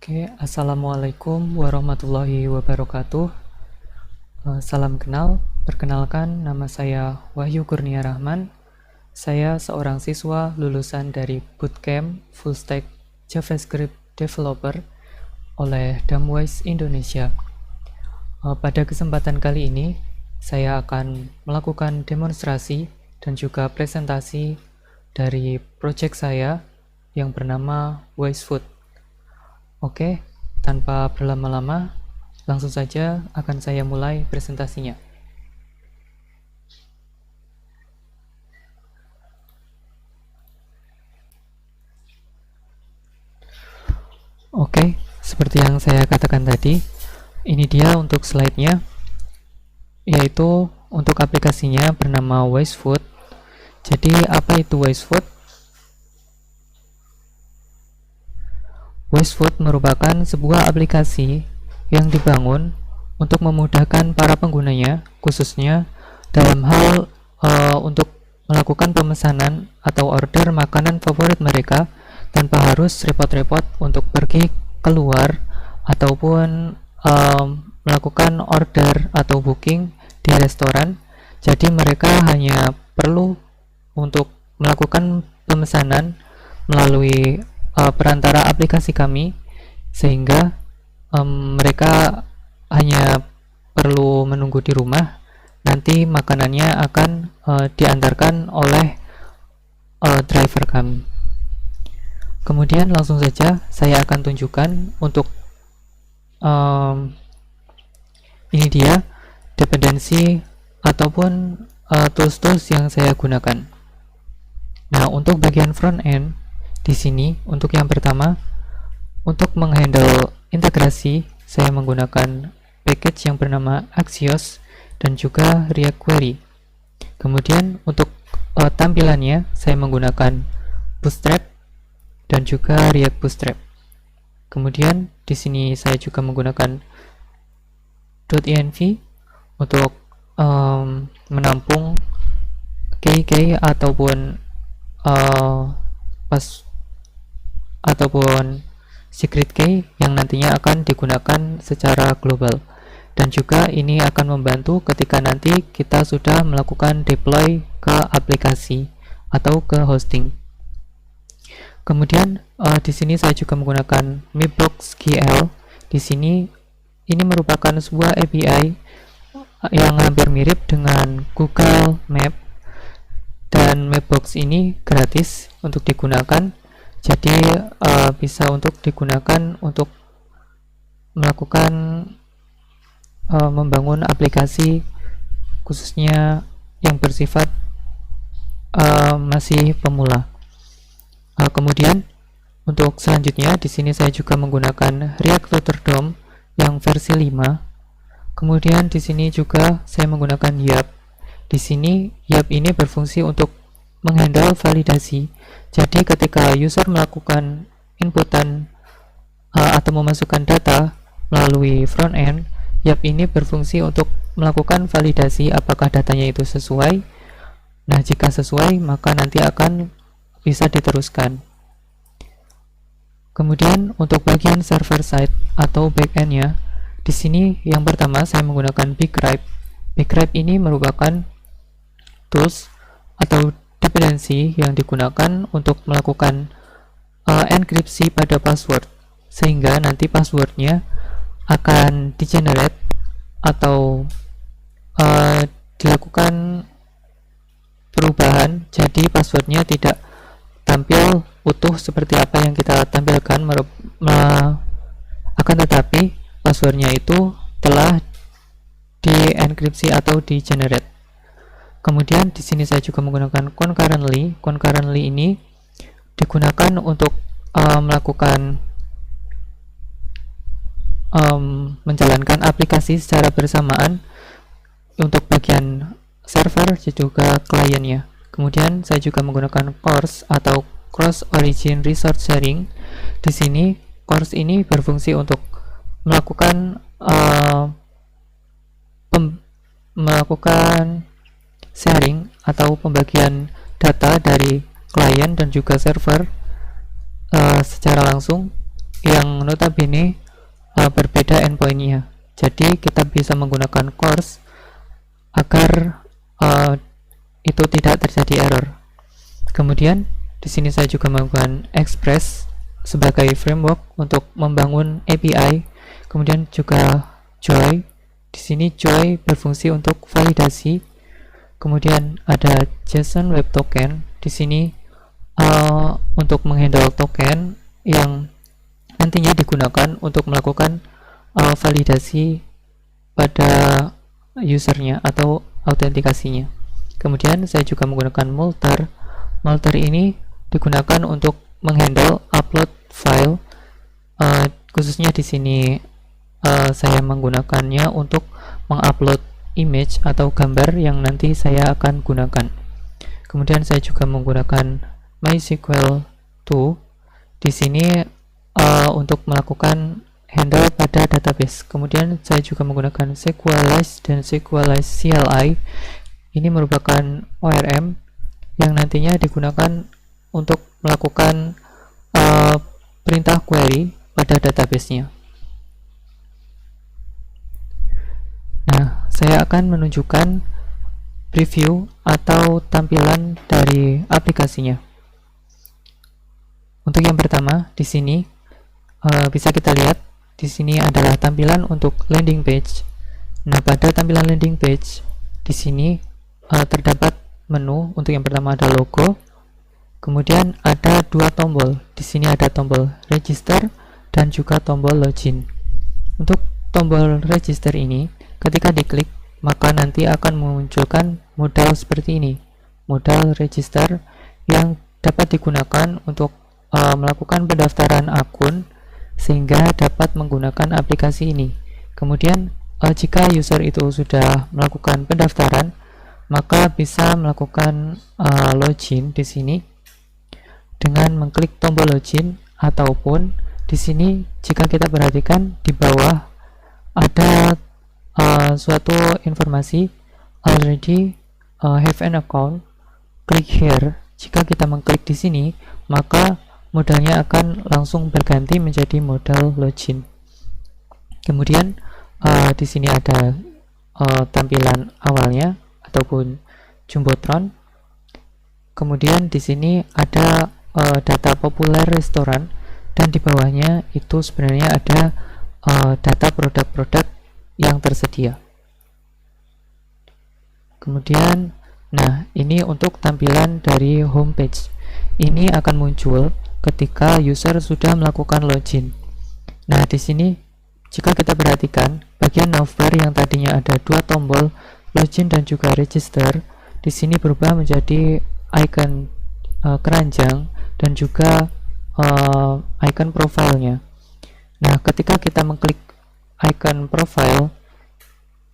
Oke, Assalamualaikum warahmatullahi wabarakatuh. Salam kenal, perkenalkan nama saya Wahyu Kurnia Rahman. Saya seorang siswa lulusan dari Bootcamp Full Stack JavaScript Developer oleh Damwise Indonesia. Pada kesempatan kali ini, saya akan melakukan demonstrasi dan juga presentasi dari proyek saya yang bernama WiseFood. Oke, tanpa berlama-lama, langsung saja akan saya mulai presentasinya. Oke, seperti yang saya katakan tadi, ini dia untuk slide-nya, yaitu untuk aplikasinya bernama WiseFood. Jadi, apa itu WiseFood? WiseFood merupakan sebuah aplikasi yang dibangun untuk memudahkan para penggunanya, khususnya dalam hal untuk melakukan pemesanan atau order makanan favorit mereka tanpa harus repot-repot untuk pergi keluar ataupun melakukan order atau booking di restoran. Jadi mereka hanya perlu untuk melakukan pemesanan melalui perantara aplikasi kami, sehingga mereka hanya perlu menunggu di rumah. Nanti makanannya akan diantarkan oleh driver kami. Kemudian langsung saja saya akan tunjukkan untuk ini dia dependensi ataupun tools-tools yang saya gunakan. Nah, untuk bagian front end di sini, untuk yang pertama, untuk menghandle integrasi, saya menggunakan package yang bernama Axios dan juga React Query. Kemudian untuk tampilannya, saya menggunakan Bootstrap dan juga React Bootstrap. Kemudian di sini saya juga menggunakan .env untuk menampung key ataupun secret key yang nantinya akan digunakan secara global, dan juga ini akan membantu ketika nanti kita sudah melakukan deploy ke aplikasi atau ke hosting. Kemudian di sini saya juga menggunakan Mapbox.gl. Di sini ini merupakan sebuah API yang hampir mirip dengan Google Map, dan Mapbox ini gratis untuk digunakan. Jadi bisa untuk digunakan untuk melakukan membangun aplikasi khususnya yang bersifat masih pemula. Kemudian untuk selanjutnya di sini saya juga menggunakan React Router DOM yang versi 5. Kemudian di sini juga saya menggunakan YAP. Di sini YAP ini berfungsi untuk menghandle validasi. Jadi ketika user melakukan inputan atau memasukkan data melalui front end, YAP ini berfungsi untuk melakukan validasi apakah datanya itu sesuai. Nah, jika sesuai, maka nanti akan bisa diteruskan. Kemudian untuk bagian server side atau backend-nya, di sini yang pertama saya menggunakan Bgrip. Bgrip ini merupakan tools atau dependensi yang digunakan untuk melakukan enkripsi pada password, sehingga nanti passwordnya akan di-generate atau dilakukan perubahan, jadi passwordnya tidak tampil utuh seperti apa yang kita tampilkan, akan tetapi passwordnya itu telah di-enkripsi atau di-generate. Kemudian di sini saya juga menggunakan concurrently. Concurrently ini digunakan untuk melakukan menjalankan aplikasi secara bersamaan untuk bagian server dan juga kliennya. Kemudian saya juga menggunakan CORS atau Cross Origin Resource Sharing. Di sini CORS ini berfungsi untuk melakukan sharing atau pembagian data dari klien dan juga server secara langsung yang notabene berbeda endpointnya. Jadi kita bisa menggunakan CORS agar itu tidak terjadi error. Kemudian di sini saya juga menggunakan Express sebagai framework untuk membangun API. Kemudian juga Joy. Di sini Joy berfungsi untuk validasi. Kemudian ada JSON Web Token. Di sini untuk menghandle token yang nantinya digunakan untuk melakukan validasi pada usernya atau autentikasinya. Kemudian saya juga menggunakan Multer. Multer ini digunakan untuk menghandle upload file. Khususnya di sini saya menggunakannya untuk mengupload image atau gambar yang nanti saya akan gunakan. Kemudian saya juga menggunakan MySQL 2 di sini untuk melakukan handle pada database. Kemudian saya juga menggunakan Sequelize dan Sequelize CLI. Ini merupakan ORM yang nantinya digunakan untuk melakukan perintah query pada database-nya. Nah, saya akan menunjukkan preview atau tampilan dari aplikasinya. Untuk yang pertama, di sini bisa kita lihat di sini adalah tampilan untuk landing page. Nah, pada tampilan landing page di sini terdapat menu. Untuk yang pertama ada logo. Kemudian ada dua tombol. Di sini ada tombol register dan juga tombol login. Untuk tombol register ini, ketika diklik maka nanti akan memunculkan modal seperti ini. Modal register yang dapat digunakan untuk melakukan pendaftaran akun sehingga dapat menggunakan aplikasi ini. Kemudian jika user itu sudah melakukan pendaftaran, maka bisa melakukan login di sini dengan mengklik tombol login, ataupun di sini jika kita perhatikan di bawah ada suatu informasi already have an account, click here. Jika kita mengklik di sini, maka modalnya akan langsung berganti menjadi modal login. Kemudian di sini ada tampilan awalnya ataupun jumbotron. Kemudian di sini ada data populer restoran, dan di bawahnya itu sebenarnya ada data produk-produk yang tersedia. Kemudian, nah ini untuk tampilan dari homepage. Ini akan muncul ketika user sudah melakukan login. Nah, di sini jika kita perhatikan bagian navbar yang tadinya ada dua tombol login dan juga register, di sini berubah menjadi icon keranjang dan juga icon profilnya. Nah, ketika kita mengklik icon profile,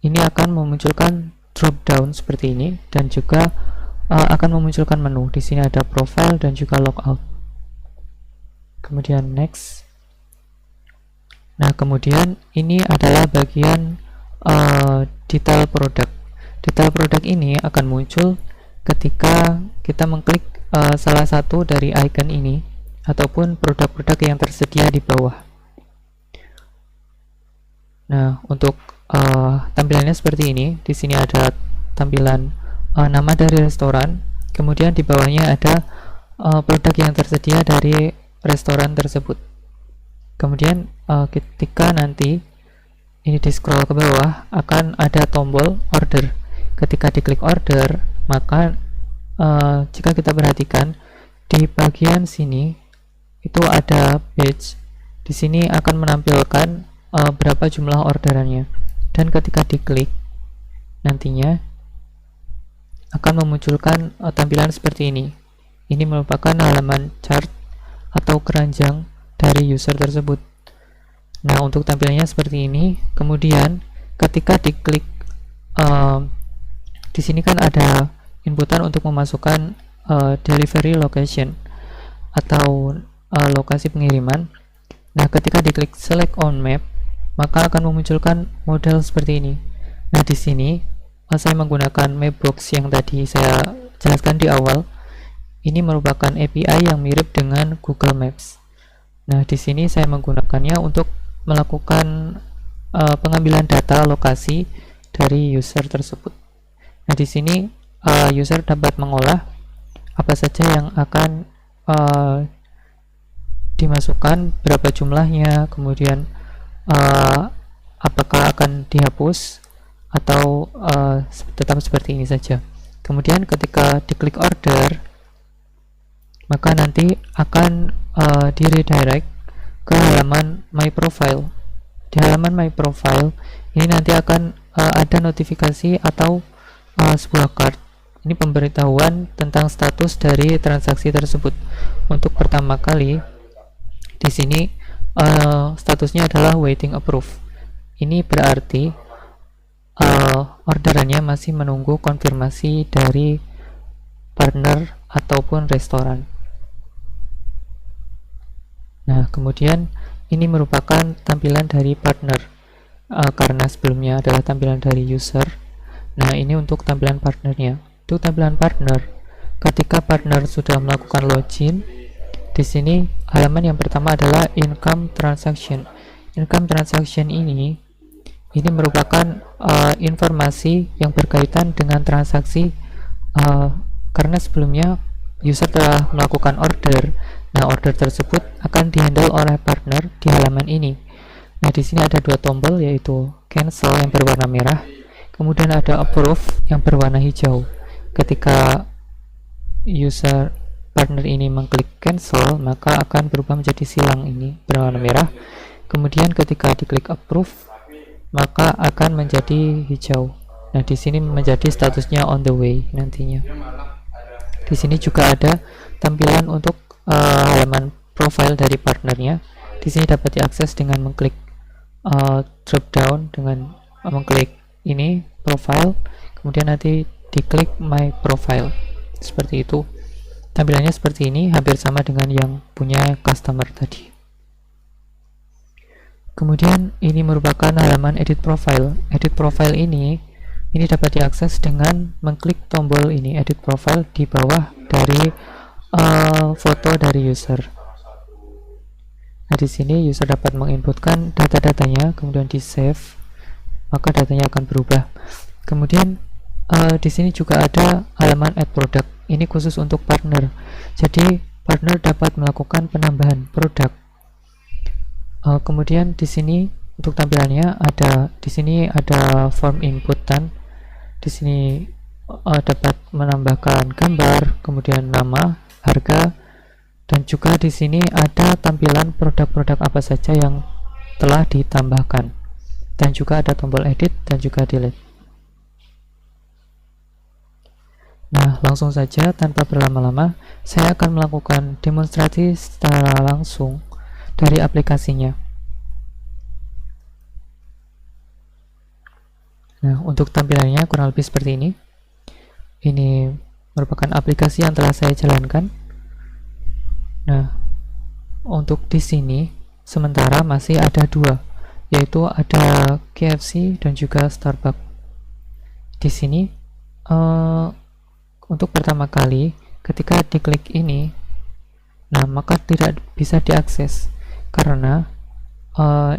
ini akan memunculkan drop down seperti ini dan juga akan memunculkan menu. Di sini ada profile dan juga logout. Kemudian next. Nah, kemudian ini adalah bagian detail produk. Detail produk ini akan muncul ketika kita mengklik salah satu dari icon ini ataupun produk-produk yang tersedia di bawah. Nah, untuk tampilannya seperti ini. Di sini ada tampilan nama dari restoran, kemudian di bawahnya ada produk yang tersedia dari restoran tersebut. Kemudian ketika nanti ini di scroll ke bawah, akan ada tombol order. Ketika diklik order, maka jika kita perhatikan di bagian sini itu ada page. Di sini akan menampilkan berapa jumlah orderannya, dan ketika diklik nantinya akan memunculkan tampilan seperti ini. Ini merupakan halaman chart atau keranjang dari user tersebut. Nah, untuk tampilannya seperti ini. Kemudian ketika diklik di sini kan ada inputan untuk memasukkan delivery location atau lokasi pengiriman. Nah, ketika diklik select on map, maka akan memunculkan model seperti ini. Nah, di sini saya menggunakan Mapbox yang tadi saya jelaskan di awal. Ini merupakan API yang mirip dengan Google Maps. Nah, di sini saya menggunakannya untuk melakukan pengambilan data lokasi dari user tersebut. Nah, di sini user dapat mengolah apa saja yang akan dimasukkan, berapa jumlahnya, kemudian apakah akan dihapus atau tetap seperti ini saja. Kemudian ketika diklik order, maka nanti akan di redirect ke halaman my profile. Di halaman my profile ini nanti akan ada notifikasi atau sebuah card. Ini pemberitahuan tentang status dari transaksi tersebut. Untuk pertama kali di sini statusnya adalah waiting approve. Ini berarti orderannya masih menunggu konfirmasi dari partner ataupun restoran. Nah, kemudian ini merupakan tampilan dari partner karena sebelumnya adalah tampilan dari user. Nah, ini untuk tampilan partnernya. Untuk tampilan partner, ketika partner sudah melakukan login, di sini halaman yang pertama adalah income transaction. Income transaction ini merupakan informasi yang berkaitan dengan transaksi karena sebelumnya user telah melakukan order. Nah, order tersebut akan dihandle oleh partner di halaman ini. Nah, di sini ada dua tombol, yaitu cancel yang berwarna merah, kemudian ada approve yang berwarna hijau. Ketika user partner ini mengklik cancel, maka akan berubah menjadi silang ini berwarna merah. Kemudian ketika diklik approve, maka akan menjadi hijau. Nah, di sini menjadi statusnya on the way nantinya. Di sini juga ada tampilan untuk halaman profile dari partnernya. Di sini dapat diakses dengan mengklik drop down, dengan mengklik ini profile, kemudian nanti diklik my profile. Seperti itu. Tampilannya seperti ini, hampir sama dengan yang punya customer tadi. Kemudian ini merupakan halaman edit profile. Edit profile ini dapat diakses dengan mengklik tombol ini, edit profile, di bawah dari foto dari user. Nah, di sini user dapat menginputkan data-datanya, kemudian di save, maka datanya akan berubah. Kemudian di sini juga ada halaman add product. Ini khusus untuk partner. Jadi partner dapat melakukan penambahan produk. Kemudian di sini untuk tampilannya di sini ada form inputan. Di sini dapat menambahkan gambar, kemudian nama, harga, dan juga di sini ada tampilan produk-produk apa saja yang telah ditambahkan. Dan juga ada tombol edit dan juga delete. Nah, langsung saja tanpa berlama-lama, saya akan melakukan demonstrasi secara langsung dari aplikasinya. Nah, untuk tampilannya kurang lebih seperti ini. Ini merupakan aplikasi yang telah saya jalankan. Nah, untuk di sini sementara masih ada dua, yaitu ada KFC dan juga Starbucks. Di sini untuk pertama kali ketika diklik ini, nah maka tidak bisa diakses karena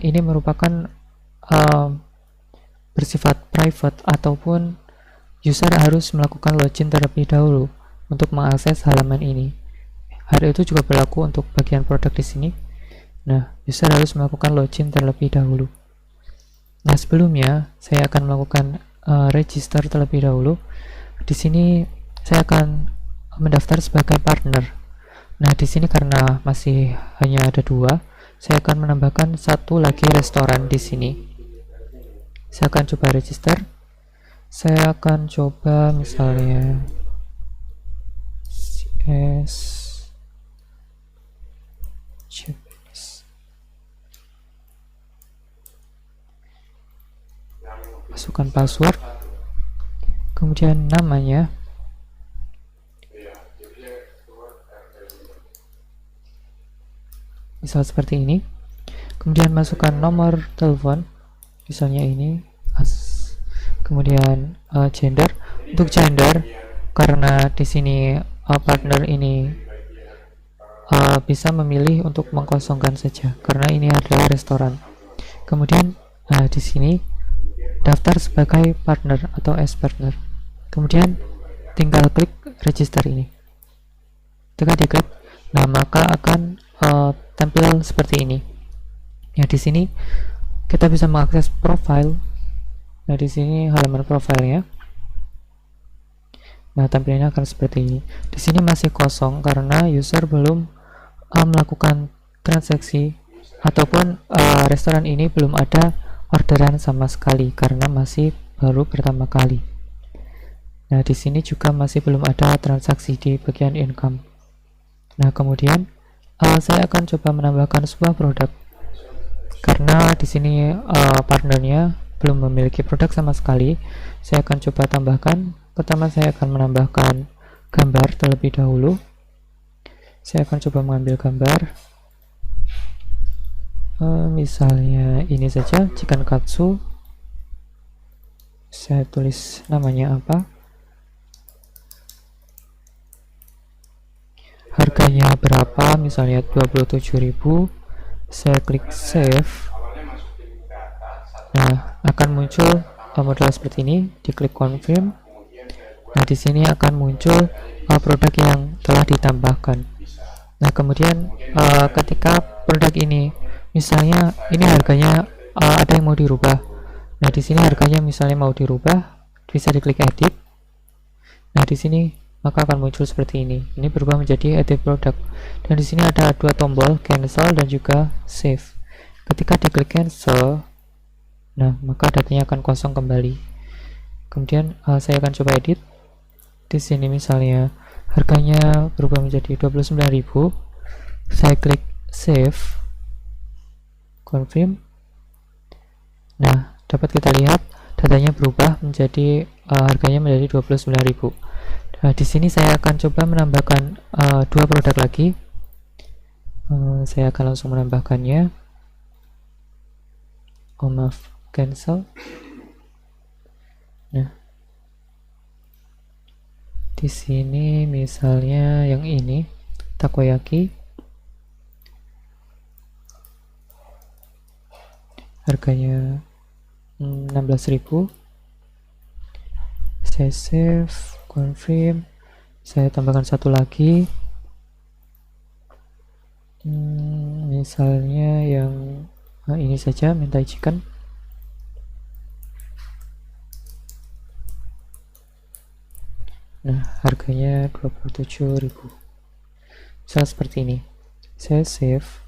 ini merupakan bersifat private, ataupun user harus melakukan login terlebih dahulu untuk mengakses halaman ini. Hal itu juga berlaku untuk bagian produk di sini. Nah, user harus melakukan login terlebih dahulu. Nah, sebelumnya saya akan melakukan register terlebih dahulu. Di sini saya akan mendaftar sebagai partner. Nah, di sini karena masih hanya ada dua, saya akan menambahkan satu lagi restoran di sini. Saya akan coba register. Saya akan coba misalnya CS Japanese. Masukkan password, kemudian namanya, misal seperti ini. Kemudian masukkan nomor telepon, misalnya ini, kemudian gender. Untuk gender, karena di sini partner ini bisa memilih untuk mengkosongkan saja karena ini adalah restoran. Kemudian di sini daftar sebagai partner atau as partner. Kemudian tinggal klik register ini. Ketika diklik, nah maka akan tampil seperti ini. Ya, di sini kita bisa mengakses profile. Nah, di sini halaman profilnya. Nah, tampilannya akan seperti ini. Di sini masih kosong karena user belum melakukan transaksi ataupun restoran ini belum ada orderan sama sekali karena masih baru pertama kali. Nah, di sini juga masih belum ada transaksi di bagian income. Nah, kemudian saya akan coba menambahkan sebuah produk karena di sini partnernya belum memiliki produk sama sekali. Saya akan coba tambahkan. Pertama, saya akan menambahkan gambar terlebih dahulu. Saya akan coba mengambil gambar, misalnya ini saja, chicken katsu. Saya tulis namanya apa, harganya berapa, misalnya 27.000. Saya klik save. Nah, akan muncul model seperti ini. Diklik confirm. Nah, di sini akan muncul produk yang telah ditambahkan. Nah, kemudian ketika produk ini, misalnya ini harganya ada yang mau dirubah. Nah, di sini harganya misalnya mau dirubah, bisa diklik edit. Nah, di sini maka akan muncul seperti ini. Ini berubah menjadi edit product. Dan di sini ada dua tombol, cancel dan juga save. Ketika diklik cancel, nah maka datanya akan kosong kembali. Kemudian saya akan coba edit. Di sini misalnya harganya berubah menjadi 29.000. Saya klik save, confirm. Nah, dapat kita lihat datanya berubah menjadi harganya menjadi 29.000. Nah, di sini saya akan coba menambahkan dua produk lagi. Saya akan langsung menambahkannya. Oh maaf, cancel. Nah, di sini misalnya yang ini takoyaki, harganya 16.000. Saya save, confirm. Saya tambahkan satu lagi, misalnya yang ini saja, mentai chicken. Nah, harganya 27.000. Misal seperti ini. Saya save.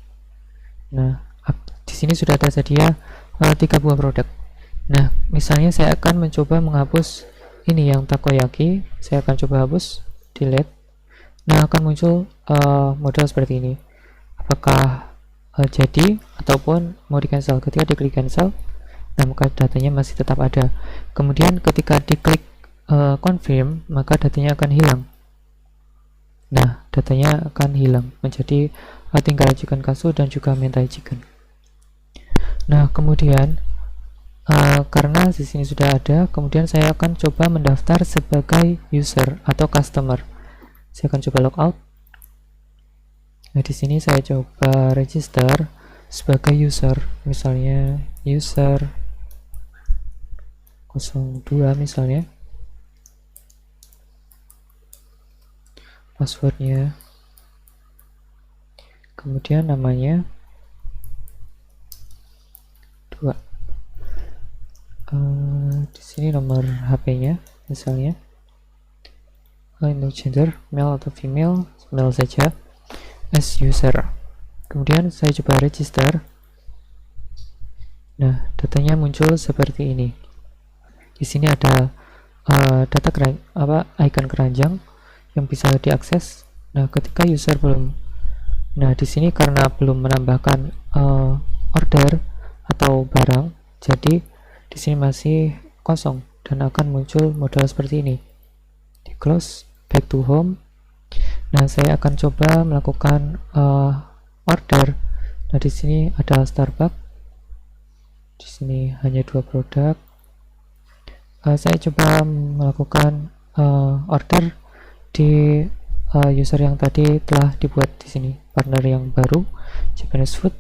Nah, di sini sudah tersedia 3 buah produk. Nah, misalnya saya akan mencoba menghapus ini yang takoyaki. Saya akan coba hapus, delete. Nah, akan muncul model seperti ini. Apakah jadi ataupun mau di cancel. Ketika diklik cancel, nah maka datanya masih tetap ada. Kemudian ketika diklik confirm, maka datanya akan hilang. Nah, datanya akan hilang menjadi tinggal chicken katsu dan juga mentai chicken. Nah, kemudian karena di sini sudah ada, kemudian saya akan coba mendaftar sebagai user atau customer. Saya akan coba logout. Nah, di sini saya coba register sebagai user, misalnya user 02 misalnya. Passwordnya, kemudian namanya 2. Di sini nomor HP-nya misalnya. Untuk gender, male atau female, male saja. As user. Kemudian saya coba register. Nah, datanya muncul seperti ini. Di sini ada data icon keranjang yang bisa diakses. Nah, ketika user belum, nah di sini karena belum menambahkan order atau barang, jadi di sini masih kosong dan akan muncul model seperti ini. Di close, back to home. Nah, saya akan coba melakukan order. Nah, di sini ada Starbucks. Di sini hanya 2 produk. Saya coba melakukan order di user yang tadi telah dibuat di sini partner yang baru, Japanese food.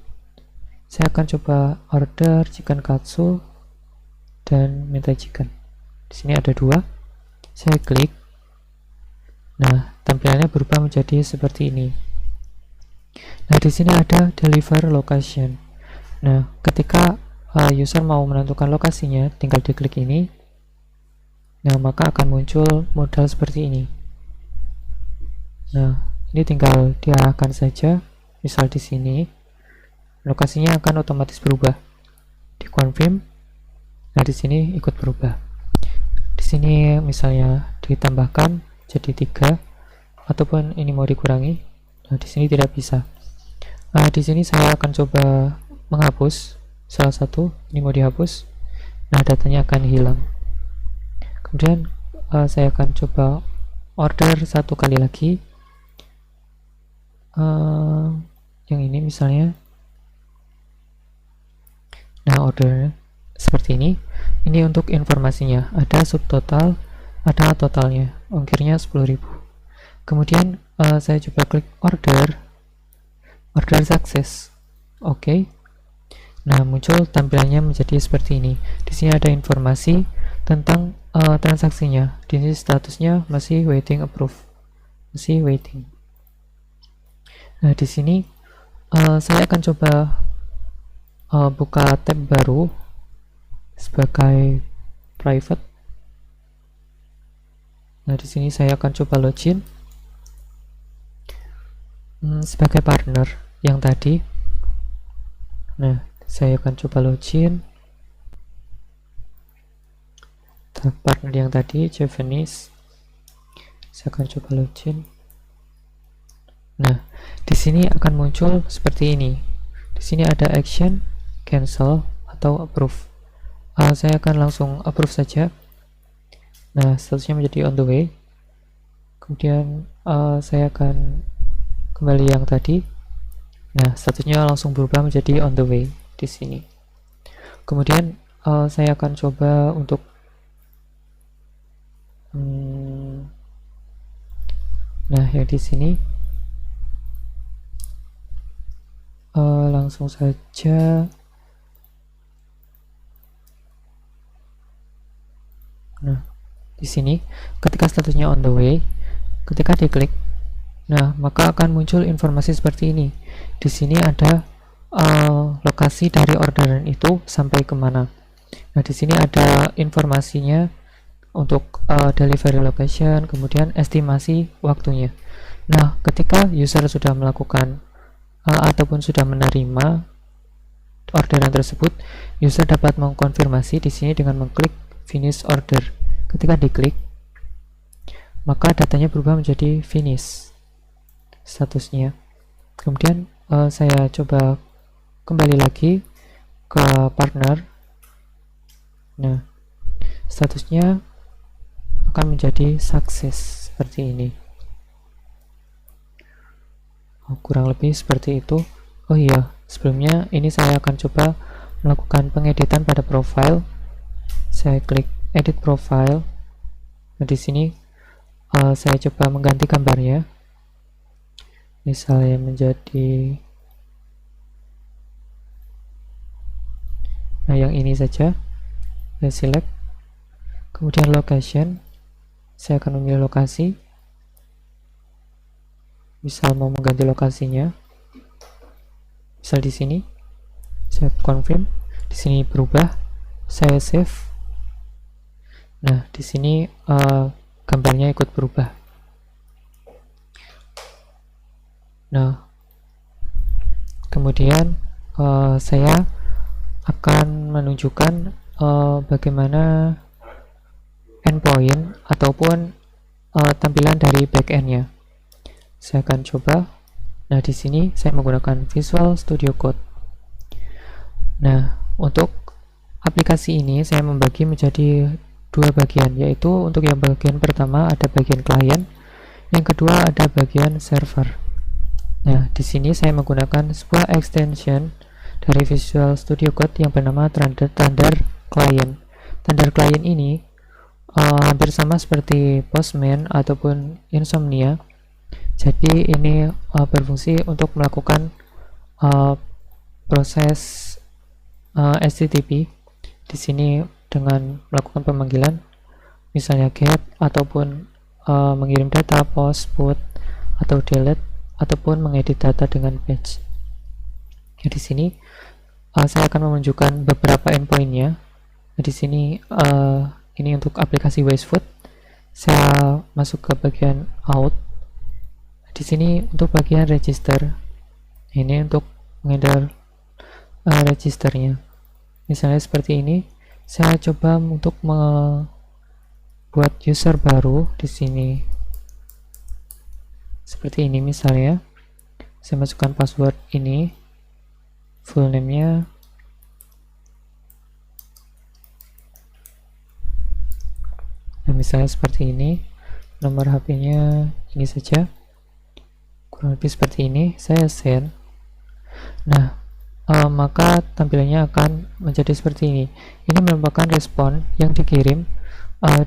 Saya akan coba order chicken katsu dan minta chicken. Di sini ada 2. Saya klik. Nah, tampilannya berubah menjadi seperti ini. Nah, di sini ada deliver location. Nah, ketika user mau menentukan lokasinya, tinggal diklik ini. Nah, maka akan muncul modal seperti ini. Nah, ini tinggal diarahkan saja. Misal di sini, lokasinya akan otomatis berubah. Di confirm. Nah, di sini ikut berubah. Di sini misalnya ditambahkan jadi 3, ataupun ini mau dikurangi. Nah, di sini tidak bisa. Di sini saya akan coba menghapus salah satu. Ini mau dihapus. Nah, datanya akan hilang. Kemudian saya akan coba order 1 kali lagi. Yang ini misalnya. Nah, ordernya seperti ini. Ini untuk informasinya. Ada subtotal, ada totalnya. Ongkirnya 10.000. Kemudian saya coba klik order sukses. Oke. Nah, muncul tampilannya menjadi seperti ini. Di sini ada informasi tentang transaksinya. Di sini statusnya masih waiting approve. Masih waiting. Nah, di sini saya akan coba buka tab baru sebagai private. Nah, di sini saya akan coba login sebagai partner yang tadi. Nah, saya akan coba login partner yang tadi, Japanese. Saya akan coba login. Nah, di sini akan muncul seperti ini. Di sini ada action, cancel, atau approve. Saya akan langsung approve saja. Nah, statusnya menjadi on the way. Kemudian saya akan kembali yang tadi. Nah, statusnya langsung berubah menjadi on the way di sini. Kemudian saya akan coba untuk nah, yang di sini langsung saja. Nah, di sini ketika statusnya on the way, ketika diklik, nah maka akan muncul informasi seperti ini. Di sini ada lokasi dari orderan itu sampai kemana. Nah, di sini ada informasinya untuk delivery location, kemudian estimasi waktunya. Nah, ketika user sudah melakukan ataupun sudah menerima orderan tersebut, user dapat mengkonfirmasi di sini dengan mengklik finish order. Ketika diklik, maka datanya berubah menjadi finish statusnya. Kemudian saya coba kembali lagi ke partner. Nah, statusnya akan menjadi sukses seperti ini. Kurang lebih seperti itu. Oh iya, sebelumnya ini saya akan coba melakukan pengeditan pada profile. Saya klik edit profile. Nah, di sini saya coba mengganti gambarnya. Misalnya menjadi, nah yang ini saja. Saya select. Kemudian location. Saya akan memilih lokasi. Misal mau mengganti lokasinya, misal di sini, saya confirm. Di sini berubah, saya save. Nah, di sini gambarnya ikut berubah. Nah, kemudian saya akan menunjukkan bagaimana endpoint ataupun tampilan dari backendnya. Saya akan coba. Nah, di sini saya menggunakan Visual Studio Code. Nah, untuk aplikasi ini saya membagi menjadi 2 bagian, yaitu untuk yang bagian pertama ada bagian klien, yang kedua ada bagian server. Nah, di sini saya menggunakan sebuah extension dari Visual Studio Code yang bernama Tandar Client. Tandar Client ini hampir sama seperti Postman ataupun Insomnia. Jadi ini berfungsi untuk melakukan uh, proses HTTP di sini dengan melakukan pemanggilan, misalnya get ataupun mengirim data, post, put, atau delete, ataupun mengedit data dengan batch. Ya, di sini saya akan menunjukkan beberapa endpointnya. Di sini ini untuk aplikasi Wisefoot. Saya masuk ke bagian out. Di sini untuk bagian register. Ini untuk mengedit registernya. Misalnya seperti ini. Saya coba untuk membuat user baru di sini. Seperti ini misalnya. Saya masukkan password ini, full name-nya, nah misalnya seperti ini, nomor HP-nya ini saja, kurang lebih seperti ini. Saya send. Nah maka tampilannya akan menjadi seperti ini. Ini merupakan respon yang dikirim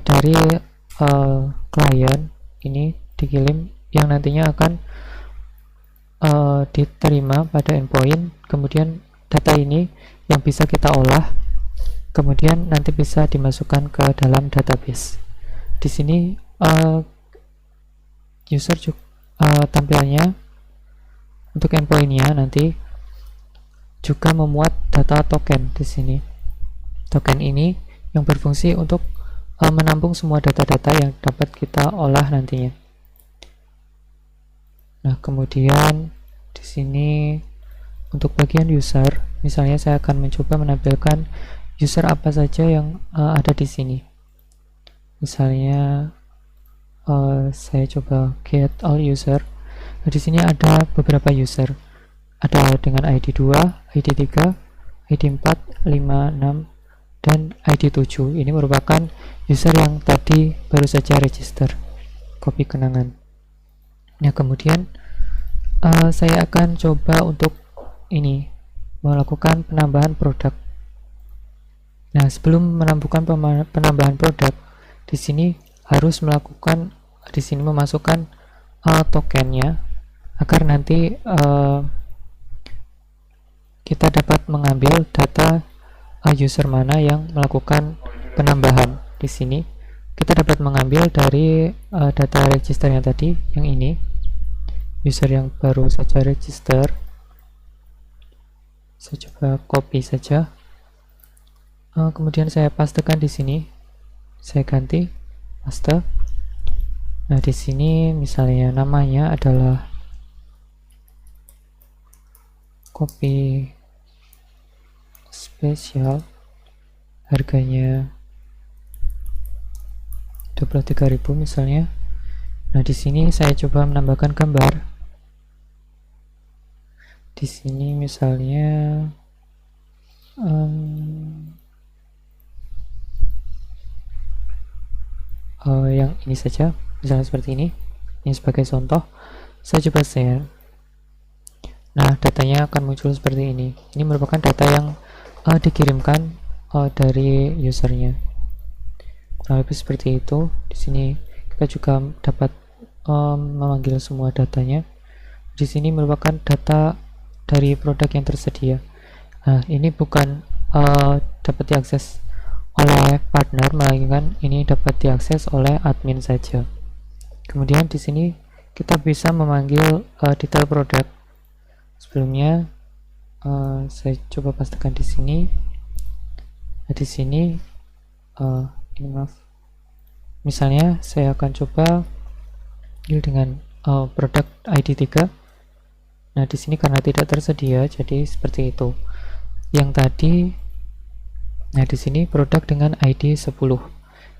dari klien, ini dikirim yang nantinya akan diterima pada endpoint. Kemudian data ini yang bisa kita olah, kemudian nanti bisa dimasukkan ke dalam database. Di sini user juga tampilannya untuk endpointnya nanti juga memuat data token di sini. Token ini yang berfungsi untuk menampung semua data-data yang dapat kita olah nantinya. Nah, kemudian di sini untuk bagian user, misalnya saya akan mencoba menampilkan user apa saja yang ada di sini. Misalnya saya coba get all user. Nah, di sini ada beberapa user. Ada dengan ID 2, ID 3, ID 4, 5, 6, dan ID 7. Ini merupakan user yang tadi baru saja register, copy kenangan. Nah, kemudian saya akan coba untuk ini melakukan penambahan produk. Nah, sebelum menambahkan penambahan produk, di sini harus melakukan memasukkan tokennya agar nanti kita dapat mengambil data user mana yang melakukan penambahan. Di sini kita dapat mengambil dari data register yang tadi, yang ini, user yang baru saja register. Saya coba copy saja, kemudian saya pastekan di sini, saya ganti paste. Nah, di sini misalnya namanya adalah kopi spesial, harganya 23.000 misalnya. Nah, di sini saya coba menambahkan gambar. Di sini misalnya yang ini saja, misalnya seperti ini sebagai contoh. Saya coba share. Nah, datanya akan muncul seperti ini. Ini merupakan data yang dikirimkan dari usernya. Kurang lebih seperti itu. Di sini kita juga dapat memanggil semua datanya. Di sini merupakan data dari produk yang tersedia. Nah, ini bukan dapat diakses oleh partner, melainkan ini dapat diakses oleh admin saja. Kemudian di sini kita bisa memanggil detail produk. Sebelumnya saya coba pastikan di sini. Nah, di sini ini maaf. Misalnya saya akan coba dengan produk ID 3. Nah, di sini karena tidak tersedia, jadi seperti itu. Yang tadi, nah di sini produk dengan ID 10.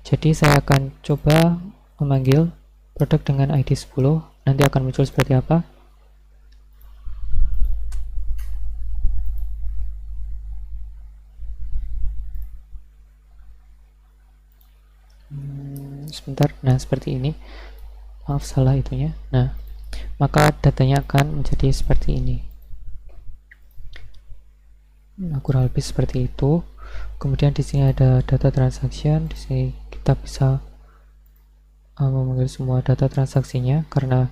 Jadi saya akan coba memanggil produk dengan ID 10. Nanti akan muncul seperti apa? Sebentar. Nah, seperti ini. Maaf, salah itunya. Nah, maka datanya akan menjadi seperti ini. Nah, kurang lebih seperti itu. Kemudian di sini ada data transaction. Di sini kita bisa memanggil semua data transaksinya karena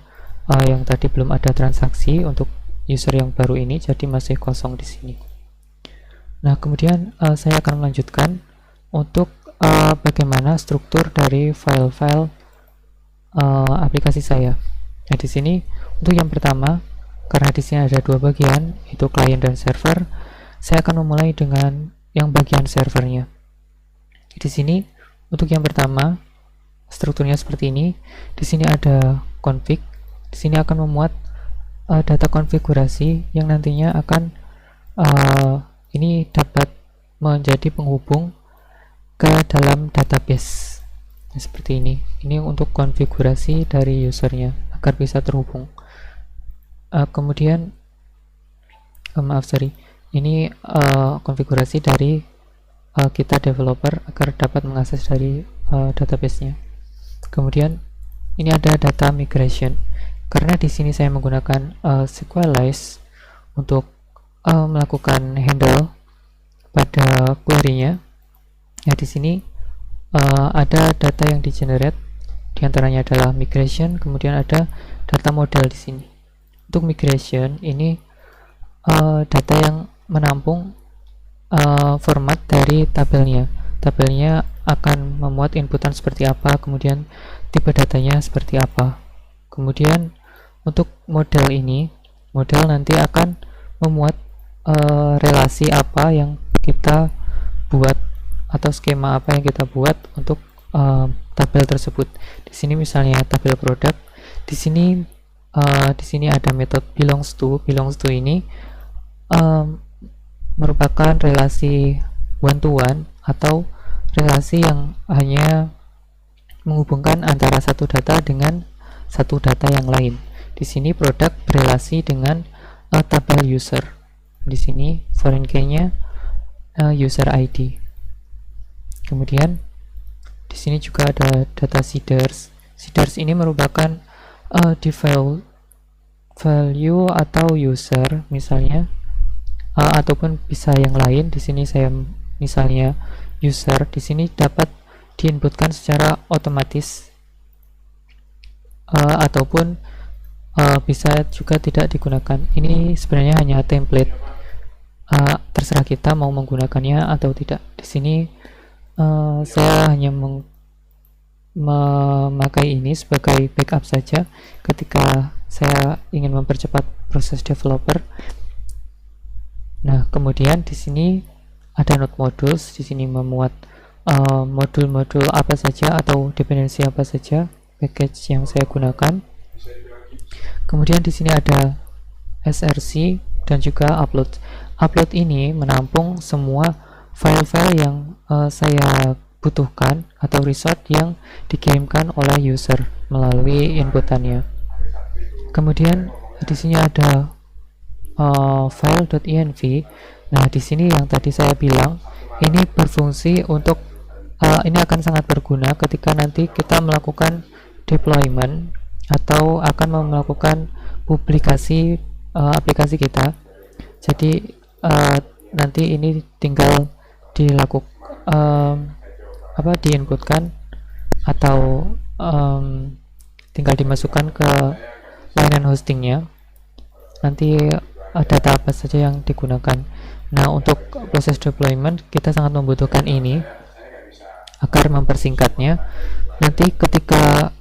yang tadi belum ada transaksi untuk user yang baru ini, jadi masih kosong di sini. Nah, kemudian saya akan melanjutkan untuk bagaimana struktur dari file-file aplikasi saya. Nah, di sini untuk yang pertama, karena di sini ada dua bagian, yaitu client dan server, saya akan memulai dengan yang bagian servernya. Di sini untuk yang pertama, strukturnya seperti ini. Di sini ada config. Di sini akan memuat data konfigurasi yang nantinya akan ini dapat menjadi penghubung ke dalam database. Nah, seperti ini. Ini untuk konfigurasi dari usernya agar bisa terhubung. Kemudian ini konfigurasi dari kita developer agar dapat mengakses dari database-nya. Kemudian ini ada data migration. Karena di sini saya menggunakan SQLize untuk melakukan handle pada query-nya. Ya, di sini ada data yang di-generate, diantaranya adalah migration, kemudian ada data model di sini. Untuk migration ini data yang menampung format dari tabelnya. Tabelnya akan memuat inputan seperti apa, kemudian tipe datanya seperti apa. Kemudian untuk model ini, model nanti akan memuat relasi apa yang kita buat atau skema apa yang kita buat untuk tabel tersebut. Di sini misalnya tabel produk. Di sini ada metode belongs to. Belongs to ini merupakan relasi one to one atau relasi yang hanya menghubungkan antara satu data dengan satu data yang lain. Di sini produk berelasi dengan tabel user. Di sini foreign key-nya user ID. Kemudian di sini juga ada data seeders. Seeders ini merupakan default value atau user misalnya, ataupun bisa yang lain. Di sini saya misalnya user. Di sini dapat diinputkan secara otomatis ataupun bisa juga tidak digunakan. Ini sebenarnya hanya template. Terserah kita mau menggunakannya atau tidak. Di sini saya hanya memakai ini sebagai backup saja ketika saya ingin mempercepat proses developer. Nah, kemudian di sini ada node modules. Di sini memuat modul-modul apa saja atau dependensi apa saja package yang saya gunakan. Kemudian di sini ada src dan juga upload. Upload ini menampung semua file-file yang saya butuhkan atau result yang dikirimkan oleh user melalui inputannya. Kemudian di sini ada file.env. Nah, di sini yang tadi saya bilang ini berfungsi untuk ini akan sangat berguna ketika nanti kita melakukan deployment atau akan melakukan publikasi aplikasi kita. Jadi nanti ini tinggal diinputkan atau tinggal dimasukkan ke layanan hostingnya. Nanti data apa saja yang digunakan. Nah, untuk proses deployment kita sangat membutuhkan ini agar mempersingkatnya. Nanti ketika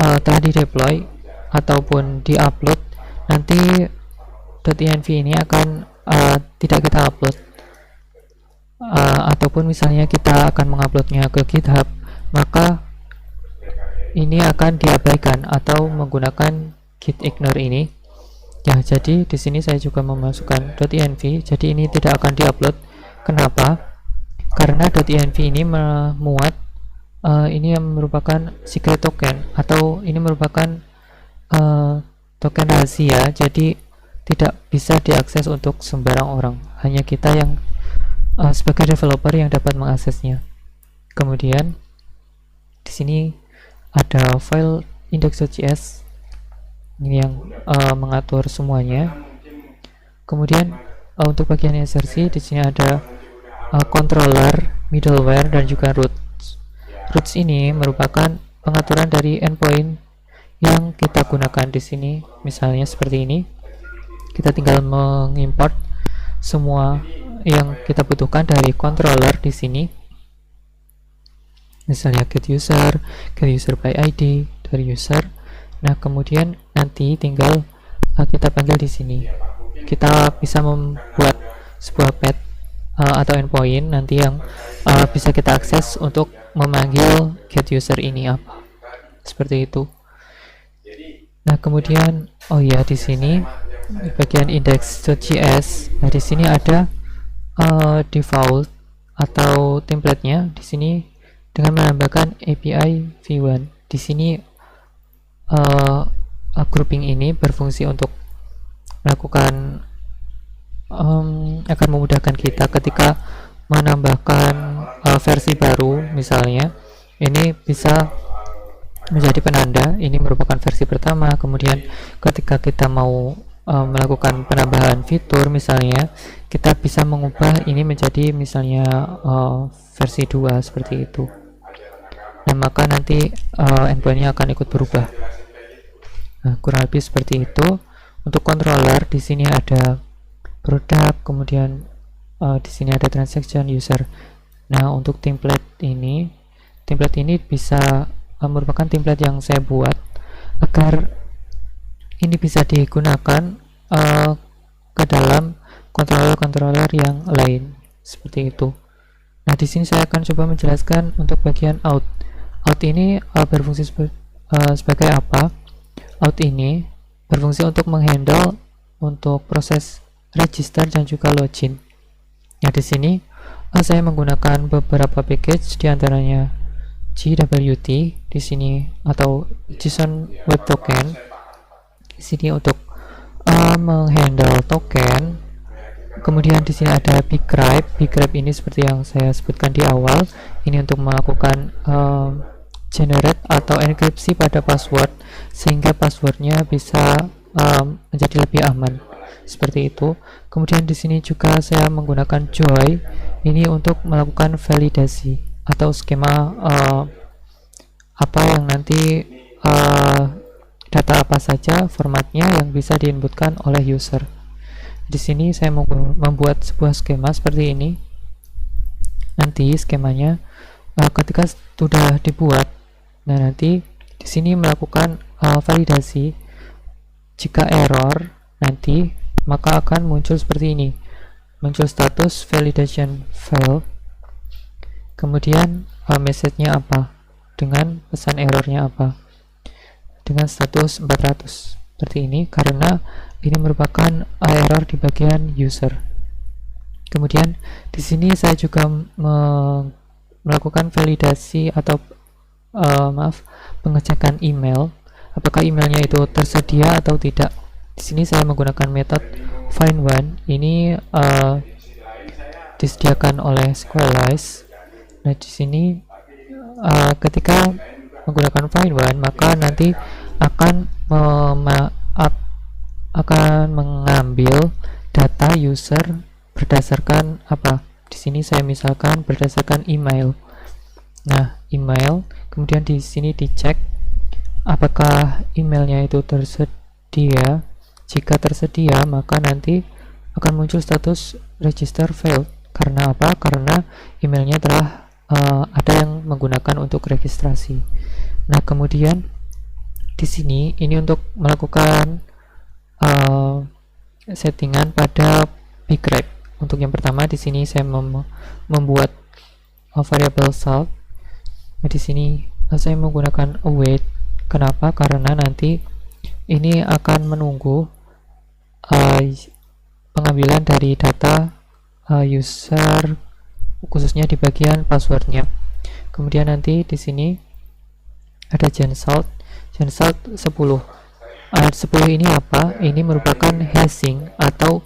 telah dideploy ataupun diupload, nanti .env ini akan tidak kita upload, ataupun misalnya kita akan menguploadnya ke GitHub, maka ini akan diabaikan atau menggunakan git ignore ini. Ya, jadi di sini saya juga memasukkan .env, jadi ini tidak akan diupload. Kenapa? Karena .env ini memuat ini yang merupakan secret token atau ini merupakan token rahasia, jadi tidak bisa diakses untuk sembarang orang, hanya kita yang sebagai developer yang dapat mengaksesnya. Kemudian di sini ada file index.js ini yang mengatur semuanya. Kemudian untuk bagian insersi di sini ada controller, middleware, dan juga roots. Roots ini merupakan pengaturan dari endpoint yang kita gunakan di sini. Misalnya seperti ini, kita tinggal mengimport semua yang kita butuhkan dari controller di sini. Misalnya get user by ID dari user. Nah, kemudian nanti tinggal kita panggil di sini. Kita bisa membuat sebuah path atau endpoint nanti yang bisa kita akses untuk memanggil get user ini apa. Seperti itu. Nah, kemudian di sini di bagian index.js. Nah, di sini ada default atau template-nya di sini dengan menambahkan API v1. Di sini grouping ini berfungsi untuk melakukan akan memudahkan kita ketika menambahkan versi baru. Misalnya ini bisa menjadi penanda ini merupakan versi pertama, kemudian ketika kita mau melakukan penambahan fitur, misalnya kita bisa mengubah ini menjadi misalnya versi 2 seperti itu. Nah, maka nanti endpointnya akan ikut berubah. Nah, kurang lebih seperti itu. Untuk controller di sini ada produk, kemudian di sini ada transaction user. Nah, untuk template ini bisa merupakan template yang saya buat agar ini bisa digunakan ke dalam controller yang lain seperti itu. Nah, di sini saya akan coba menjelaskan untuk bagian out. Out ini berfungsi sebagai apa? Out ini berfungsi untuk menghandle untuk proses register dan juga login. Nah, di sini saya menggunakan beberapa package, diantaranya JWT di sini atau JSON Web Token di sini untuk menghandle token. Kemudian di sini ada bgrep. Bgrep ini seperti yang saya sebutkan di awal, ini untuk melakukan generate atau enkripsi pada password sehingga passwordnya bisa menjadi lebih aman seperti itu. Kemudian di sini juga saya menggunakan joy ini untuk melakukan validasi atau skema apa yang nanti data apa saja formatnya yang bisa diinputkan oleh user. Di sini saya membuat sebuah skema seperti ini. Nanti skemanya ketika sudah dibuat, nah nanti di sini melakukan validasi. Jika error nanti maka akan muncul seperti ini, muncul status validation fail, kemudian message-nya apa dengan pesan errornya apa dengan status 400 seperti ini, karena ini merupakan error di bagian user. Kemudian di sini saya juga melakukan validasi atau pengecekan email, apakah emailnya itu tersedia atau tidak. Di sini saya menggunakan metode find one, ini disediakan oleh SQLize. Nah, di sini ketika menggunakan find one maka nanti akan mengambil data user berdasarkan apa. Di sini saya misalkan berdasarkan email. Nah, email, kemudian di sini dicek apakah emailnya itu tersedia. Jika tersedia, maka nanti akan muncul status register failed. Karena apa? Karena emailnya telah ada yang menggunakan untuk registrasi. Nah, kemudian di sini ini untuk melakukan settingan pada bgrep. Untuk yang pertama di sini saya membuat variable salt. Nah, di sini saya menggunakan await. Kenapa? Karena nanti ini akan menunggu pengambilan dari data user khususnya di bagian passwordnya. Kemudian nanti di sini ada gensalt 10. 10 ini apa? Ini merupakan hashing atau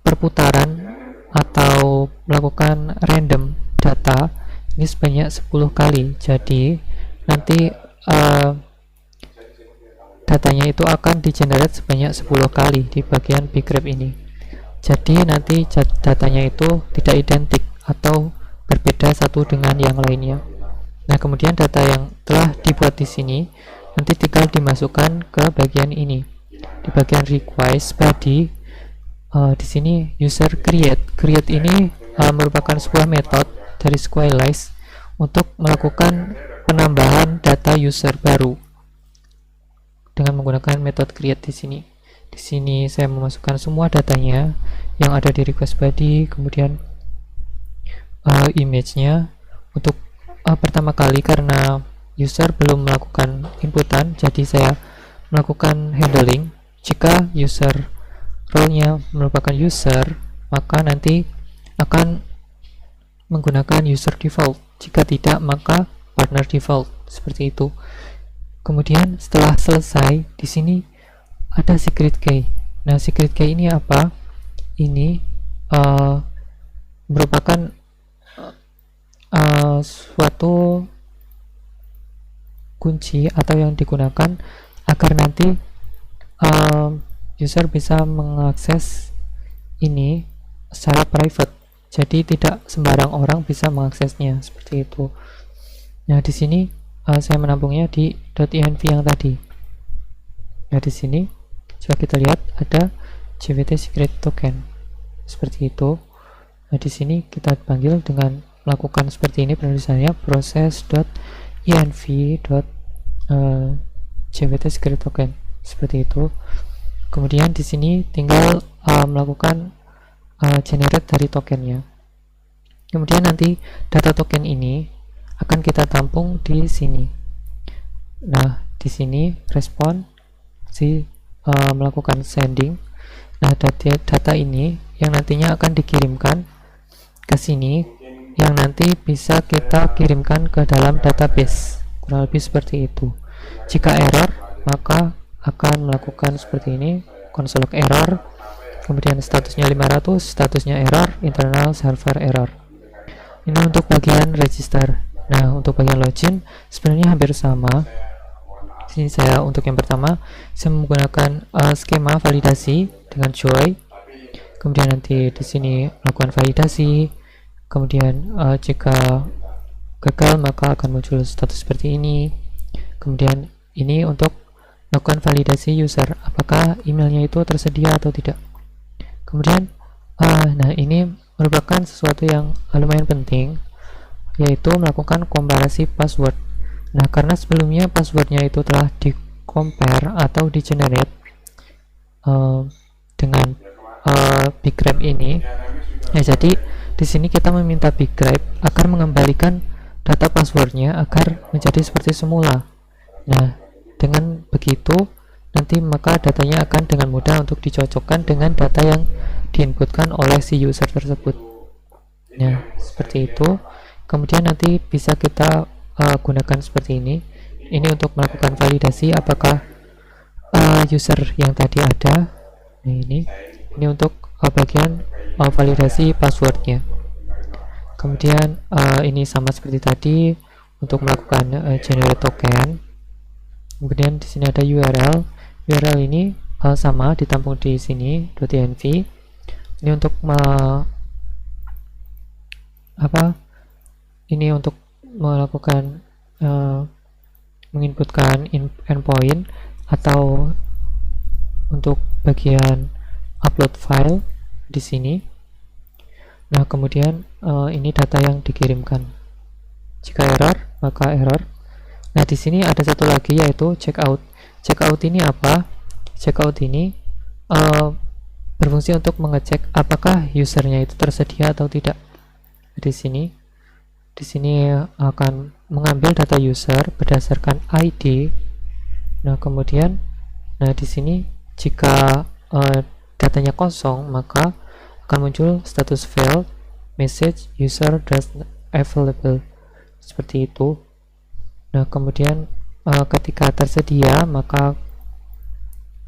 perputaran atau melakukan random data ini sebanyak 10 kali. Jadi nanti datanya itu akan di-generate sebanyak 10 kali di bagian bgrep ini. Jadi nanti datanya itu tidak identik atau berbeda satu dengan yang lainnya. Nah, kemudian data yang telah dibuat di sini nanti tinggal dimasukkan ke bagian ini, di bagian request body. Di sini user create ini merupakan sebuah metode dari Squalise untuk melakukan penambahan data user baru dengan menggunakan metode create di sini. Di sini saya memasukkan semua datanya yang ada di request body, kemudian image-nya untuk pertama kali karena user belum melakukan inputan, jadi saya melakukan handling. Jika user role-nya merupakan user, maka nanti akan menggunakan user default. Jika tidak, maka partner default. Seperti itu. Kemudian setelah selesai, di sini ada secret key. Nah, secret key ini apa? Ini merupakan suatu kunci atau yang digunakan agar nanti user bisa mengakses ini secara private, jadi tidak sembarang orang bisa mengaksesnya, seperti itu. Nah, di sini saya menampungnya di .env yang tadi. Nah, di sini jika kita lihat ada JWT secret token, seperti itu. Nah, di sini kita panggil dengan melakukan seperti ini penulisannya, process.env.jwt secret token, seperti itu. Kemudian di sini tinggal melakukan generate dari tokennya. Kemudian nanti data token ini akan kita tampung di sini. Nah, di sini respon melakukan sending. Nah, data ini yang nantinya akan dikirimkan ke sini, yang nanti bisa kita kirimkan ke dalam database, kurang lebih seperti itu. Jika error, maka akan melakukan seperti ini, console log error, kemudian statusnya 500, statusnya error, internal server error. Ini untuk bagian register. Nah, untuk bagian login sebenarnya hampir sama. Sini saya untuk yang pertama saya menggunakan skema validasi dengan joy. Kemudian nanti di sini melakukan validasi. Kemudian jika gagal maka akan muncul status seperti ini. Kemudian ini untuk lakukan validasi user, apakah emailnya itu tersedia atau tidak. Kemudian nah, ini merupakan sesuatu yang lumayan penting, yaitu melakukan komparasi password. Nah, karena sebelumnya passwordnya itu telah di compare atau di generate dengan bgrep ini, ya, jadi di sini kita meminta bgrep agar mengembalikan data passwordnya agar menjadi seperti semula. Nah, dengan begitu nanti maka datanya akan dengan mudah untuk dicocokkan dengan data yang diinputkan oleh si user tersebut. Nah, seperti itu. Kemudian nanti bisa kita gunakan seperti ini. Ini untuk melakukan validasi apakah user yang tadi ada. Nah, ini untuk bagian validasi passwordnya. Kemudian ini sama seperti tadi untuk melakukan generate token. Kemudian di sini ada URL. URL ini sama ditampung di sini .env. Ini untuk ini untuk melakukan menginputkan endpoint atau untuk bagian upload file di sini. Nah, kemudian ini data yang dikirimkan. Jika error, maka error. Nah, di sini ada satu lagi yaitu checkout. Checkout ini apa? Checkout ini berfungsi untuk mengecek apakah usernya itu tersedia atau tidak. Di sini akan mengambil data user berdasarkan ID. Nah, kemudian di sini jika datanya kosong, maka akan muncul status failed, message user does not available, seperti itu. Nah, kemudian ketika tersedia maka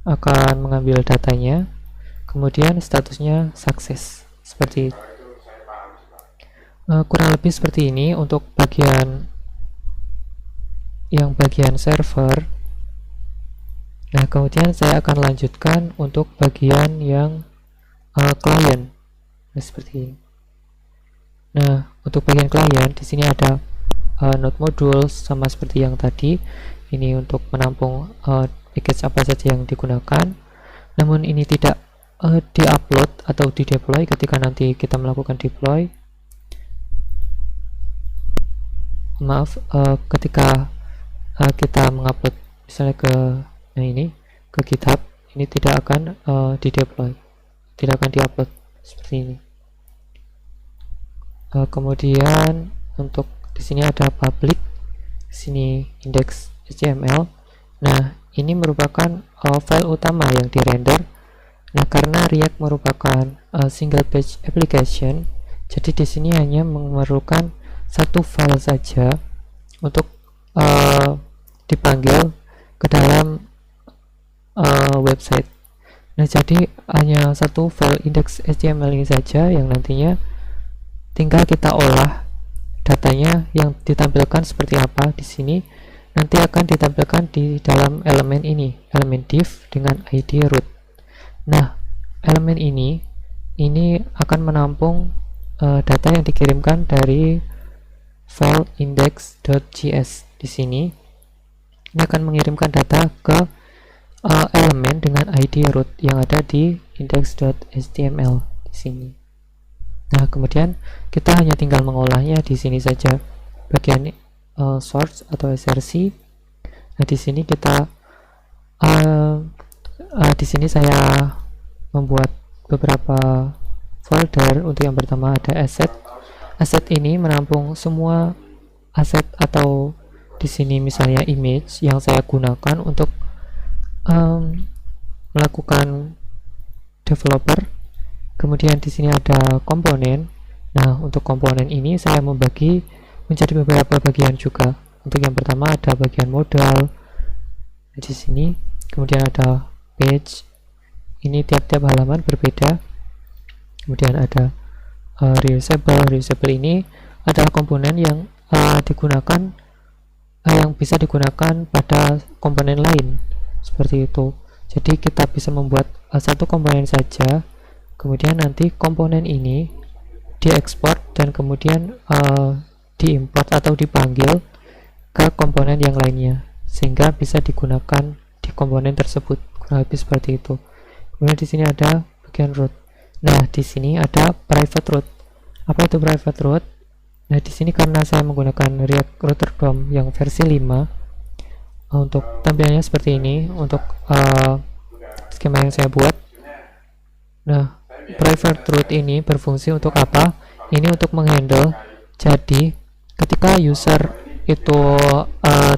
akan mengambil datanya, kemudian statusnya sukses, seperti itu. Kurang lebih seperti ini untuk bagian server. Nah, kemudian saya akan lanjutkan untuk bagian yang klien. Nah, seperti ini. Nah, untuk bagian klien di sini ada node module sama seperti yang tadi. ini untuk menampung package apa saja yang digunakan, namun ini tidak di-upload atau di-deploy ketika nanti kita melakukan deploy. Maaf, ketika kita mengupload misalnya ke ini ke GitHub, ini tidak akan di-deploy, tidak akan di-upload seperti ini. Kemudian untuk di sini ada public, di sini index.html. Nah, ini merupakan file utama yang dirender. Nah, karena React merupakan single page application, jadi di sini hanya memerlukan satu file saja untuk dipanggil ke dalam website. Nah, jadi hanya satu file index.html ini saja yang nantinya tinggal kita olah datanya yang ditampilkan seperti apa di sini. Nanti akan ditampilkan di dalam elemen ini, elemen div dengan ID root. Nah, elemen ini akan menampung data yang dikirimkan dari file index.js di sini. Ini akan mengirimkan data ke elemen dengan ID root yang ada di index.html di sini. Nah, kemudian kita hanya tinggal mengolahnya di sini saja bagian source atau src. Nah, di sini kita di sini saya membuat beberapa folder. Untuk yang pertama ada asset. Asset ini menampung semua aset atau di sini misalnya image yang saya gunakan untuk melakukan developer. Kemudian di sini ada komponen. Nah, untuk komponen ini saya membagi menjadi beberapa bagian juga. Untuk yang pertama ada bagian modal di sini, kemudian ada page. Ini tiap-tiap halaman berbeda. Kemudian ada reusable. Reusable ini adalah komponen yang digunakan yang bisa digunakan pada komponen lain, seperti itu. Jadi kita bisa membuat satu komponen saja, kemudian nanti komponen ini diekspor dan kemudian diimport atau dipanggil ke komponen yang lainnya sehingga bisa digunakan di komponen tersebut, kurang lebih seperti itu. Kemudian di sini ada bagian root. Nah, di sini ada private root. Apa itu private root? Nah, di sini karena saya menggunakan React Router DOM yang versi 5, untuk tampilannya seperti ini untuk skema yang saya buat. Nah, private root ini berfungsi untuk apa? Ini untuk menghandle, jadi ketika user itu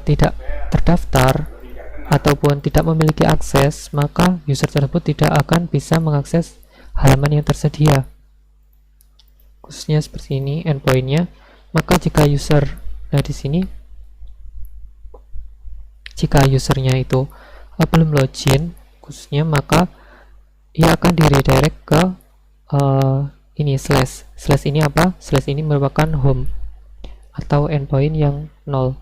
tidak terdaftar ataupun tidak memiliki akses, maka user tersebut tidak akan bisa mengakses halaman yang tersedia, khususnya seperti ini endpointnya. Maka jika user, nah di sini jika usernya itu belum login khususnya, maka ia akan di redirect ke ini slash ini apa? Slash ini merupakan home atau endpoint yang 0,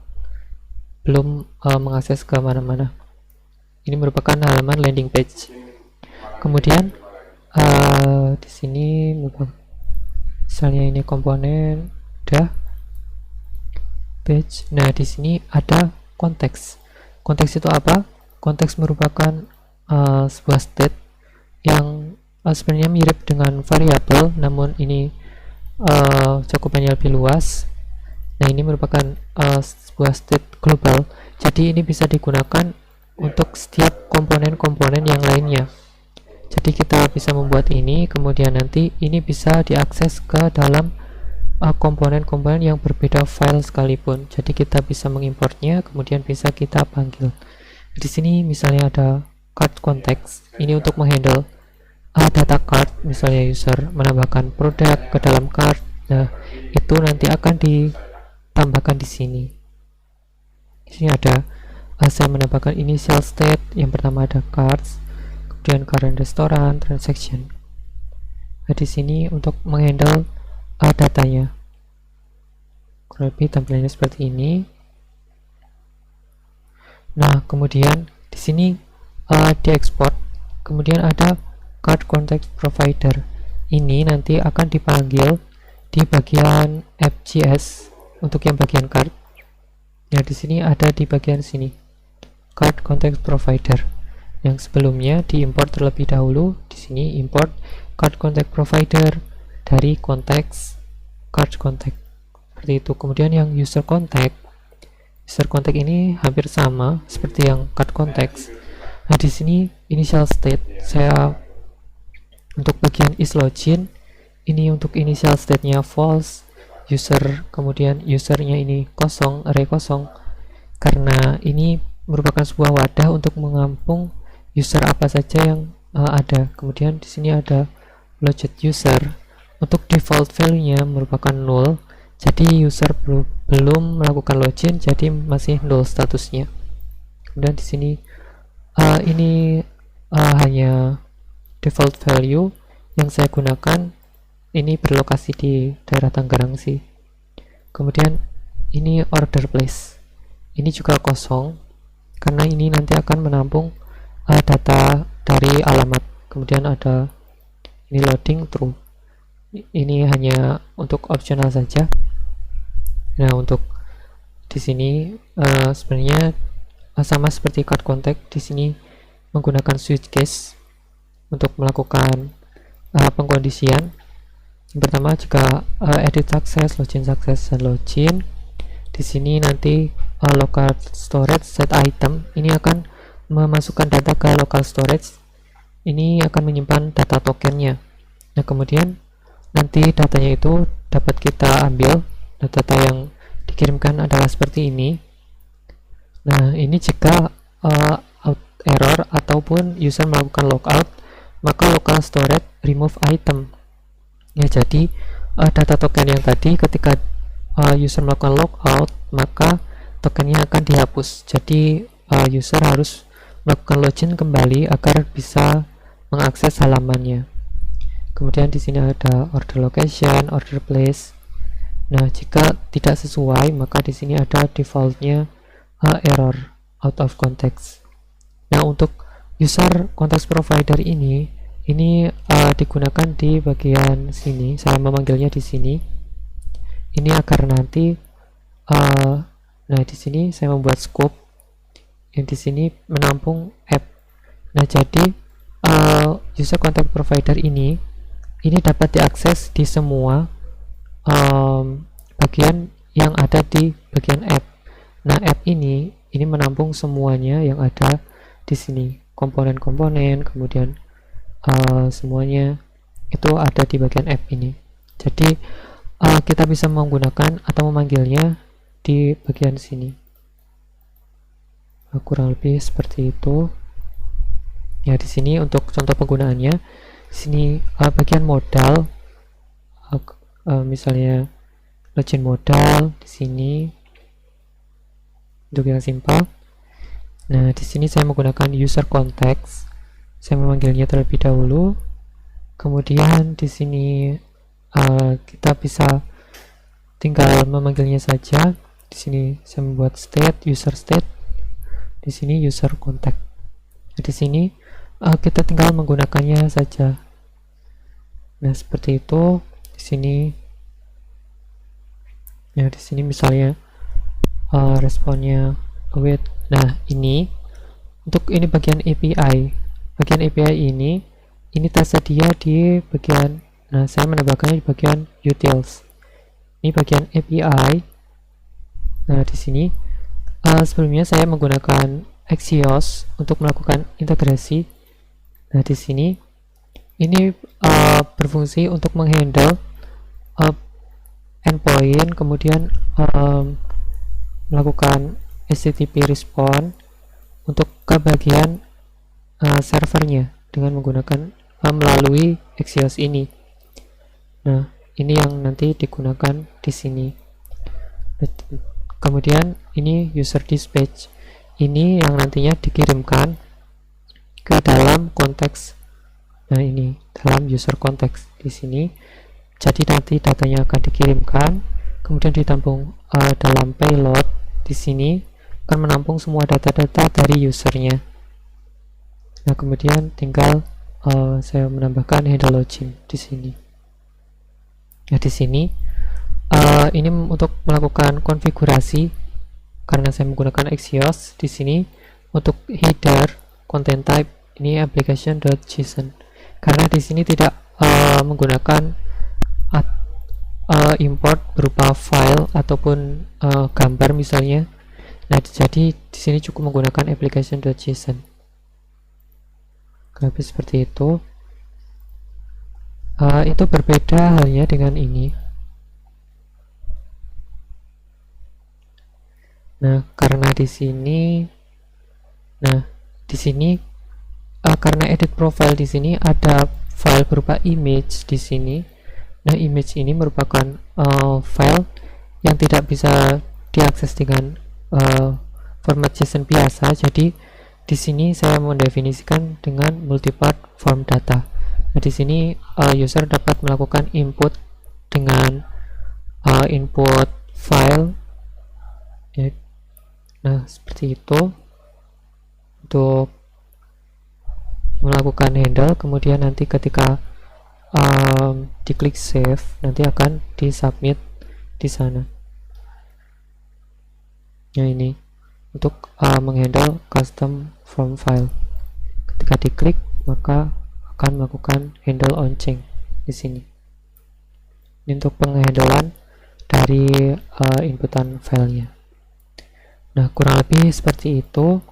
belum mengakses ke mana-mana. Ini merupakan halaman landing page. Kemudian di sini misalnya ini komponen udah page. Nah, di sini ada konteks. Konteks itu apa? Konteks merupakan sebuah state yang sebenarnya mirip dengan variabel, namun ini cakupannya lebih luas. Nah, ini merupakan sebuah state global. Jadi ini bisa digunakan untuk setiap komponen-komponen yang lainnya. Jadi kita bisa membuat ini, kemudian nanti ini bisa diakses ke dalam komponen-komponen yang berbeda file sekalipun. Jadi kita bisa mengimportnya, kemudian bisa kita panggil. Di sini misalnya ada card context. Ini untuk menghandle data card, misalnya user menambahkan produk ke dalam card. Nah, itu nanti akan ditambahkan di sini. Di sini ada saya menambahkan initial state. Yang pertama ada cards, kemudian current restaurant, transaction. Nah, di sini untuk menghandle datanya. Kurang lebih tampilannya seperti ini. Nah, kemudian di sini diekspor. Kemudian ada card context provider. Ini nanti akan dipanggil di bagian app.js untuk yang bagian card. Nah, di sini ada di bagian sini. card context provider. Yang sebelumnya diimport terlebih dahulu. Di sini import card context provider dari konteks card context. Seperti itu. Kemudian yang user context ini hampir sama seperti yang card context. Nah, di sini initial state saya untuk bagian isLogin ini untuk initial state-nya false, user kemudian usernya ini kosong, array kosong, karena ini merupakan sebuah wadah untuk menampung user apa saja yang ada. Kemudian di sini ada logit user, untuk default value-nya merupakan null, jadi user belum melakukan login, jadi masih null statusnya. Kemudian di sini ini hanya default value yang saya gunakan, ini berlokasi di daerah Tangerang sih. Kemudian ini order place, ini juga kosong karena ini nanti akan menampung data dari alamat. Kemudian ada ini loading true, ini hanya untuk optional saja. Nah, untuk di sini sebenarnya sama seperti card context, di sini menggunakan switch case untuk melakukan pengkondisian. Yang pertama, jika edit success, login success, dan login, di sini nanti local storage set item ini akan memasukkan data ke local storage, ini akan menyimpan data tokennya. Nah, kemudian nanti datanya itu dapat kita ambil. Nah, data yang dikirimkan adalah seperti ini. Nah, ini jika out error ataupun user melakukan logout, maka local storage remove item. Ya, jadi data token yang tadi ketika user melakukan logout, maka tokennya akan dihapus. Jadi user harus melakukan login kembali agar bisa mengakses halamannya. Kemudian di sini ada order location, order place. Nah, jika tidak sesuai, maka di sini ada defaultnya error out of context. Nah, untuk user context provider ini digunakan di bagian sini. Saya memanggilnya di sini. Ini agar nanti nah, di sini saya membuat scope yang di sini menampung app. Nah, jadi user context provider ini dapat diakses di semua bagian yang ada di bagian app. Nah, app ini menampung semuanya yang ada di sini, komponen-komponen, kemudian semuanya itu ada di bagian app ini. Jadi kita bisa menggunakan atau memanggilnya di bagian sini. Kurang lebih seperti itu. Ya, di sini untuk contoh penggunaannya, di sini bagian modal, misalnya login modal di sini untuk yang simpel. Nah, di sini saya menggunakan user context. Saya memanggilnya terlebih dahulu. Kemudian di sini kita bisa tinggal memanggilnya saja. Di sini saya membuat state, user state. Di sini user context. Nah, di sini kita tinggal menggunakannya saja. Nah, seperti itu. Di sini ya, di sini misalnya responnya await. Nah, ini untuk ini bagian API. Bagian API ini tersedia di bagian, nah saya menambahkannya di bagian utils. Ini bagian API. Nah, di sini sebelumnya saya menggunakan Axios untuk melakukan integrasi. Nah, di sini ini berfungsi untuk menghandle endpoint, kemudian melakukan HTTP response untuk ke bagian servernya dengan menggunakan melalui Axios ini. Nah, ini yang nanti digunakan di sini. Kemudian ini user dispatch, ini yang nantinya dikirimkan ke dalam konteks. Nah, ini dalam user context di sini. Jadi nanti datanya akan dikirimkan, kemudian ditampung dalam payload. Di sini akan menampung semua data-data dari usernya. Nah, kemudian tinggal saya menambahkan handle login di sini. Nah, di sini ini untuk melakukan konfigurasi, karena saya menggunakan Axios. Di sini untuk header content type ini application.json, karena di sini tidak menggunakan import berupa file ataupun gambar misalnya. Nah, jadi di sini cukup menggunakan application.json. Lebih seperti itu. Itu berbeda halnya dengan ini. Nah, karena di sini, karena edit profile di sini ada file berupa image di sini. Nah, image ini merupakan file yang tidak bisa diakses dengan format JSON biasa. Jadi di sini saya mendefinisikan dengan multipart form data. Nah, di sini user dapat melakukan input dengan input file. Nah, seperti itu untuk melakukan handle. Kemudian nanti ketika diklik save, nanti akan disubmit di sana. Nah, ini untuk menghandle custom form file. Ketika diklik, maka akan melakukan handle on change di sini. Ini untuk penghandlean dari inputan filenya. Nah, kurang lebih seperti itu.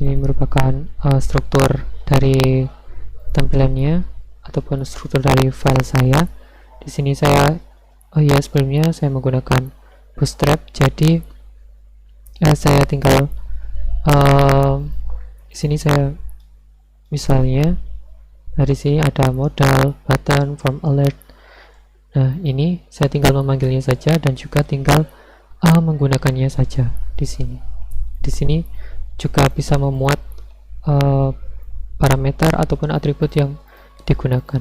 Ini merupakan struktur dari tampilannya ataupun struktur dari file saya. Di sini saya sebelumnya saya menggunakan Bootstrap, jadi saya tinggal di sini saya misalnya dari sini ada modal, button, form alert. Nah, ini saya tinggal memanggilnya saja dan juga tinggal menggunakannya saja di sini. Di sini juga bisa memuat parameter ataupun atribut yang digunakan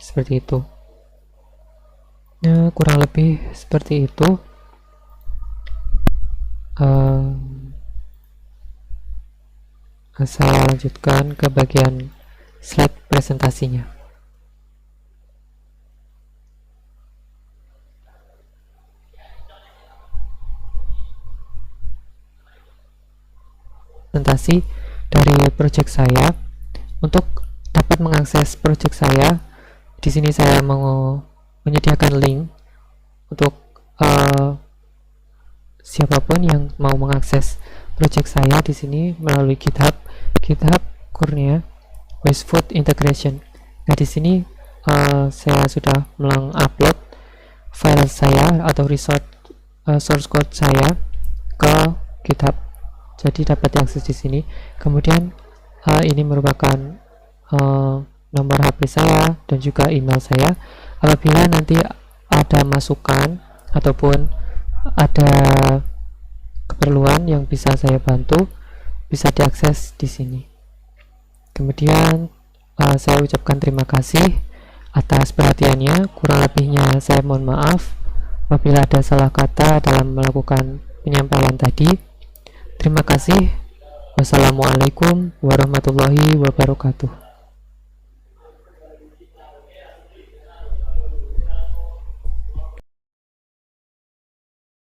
seperti itu. Nah, kurang lebih seperti itu. Saya lanjutkan ke bagian slide presentasinya. Presentasi dari project saya. Untuk dapat mengakses project saya, di sini saya mau menyediakan link untuk siapapun yang mau mengakses project saya di sini melalui GitHub Kurnia Westwood Integration. Nah, di sini saya sudah mengupload file saya atau source code saya ke GitHub. Jadi dapat diakses di sini. Kemudian ini merupakan nomor HP saya dan juga email saya. Apabila nanti ada masukan ataupun ada keperluan yang bisa saya bantu, bisa diakses di sini. Kemudian saya ucapkan terima kasih atas perhatiannya. Kurang lebihnya saya mohon maaf apabila ada salah kata dalam melakukan penyampaian tadi. Terima kasih. Wassalamualaikum warahmatullahi wabarakatuh.